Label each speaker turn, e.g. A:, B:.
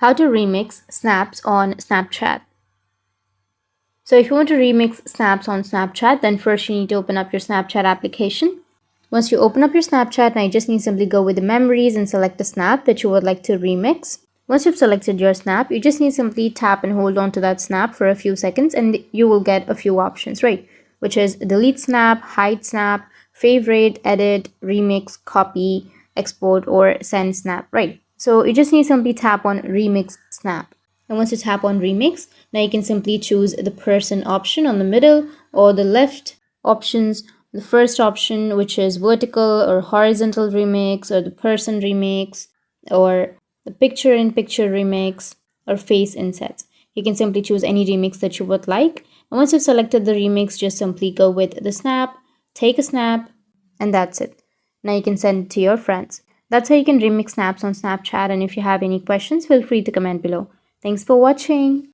A: How to remix snaps on Snapchat. So if you want to remix snaps on Snapchat, then first you need to open up your Snapchat application. Once you open up your Snapchat, now you just need to simply go with the memories and select the snap that you would like to remix. Once you've selected your snap, you just need to simply tap and hold on to that snap for a few seconds and you will get a few options, right? Which is delete snap, hide snap, favorite, edit, remix, copy, export, or send snap, right? So you just need to simply tap on remix snap. And once you tap on remix, now you can simply choose the person option on the middle or the left options. The first option, which is vertical or horizontal remix, or the person remix, or the picture in picture remix, or face inset. You can simply choose any remix that you would like. And once you've selected the remix, just simply go with the snap, take a snap, and that's it. Now you can send it to your friends. That's how you can remix snaps on Snapchat. And if you have any questions, feel free to comment below. Thanks for watching.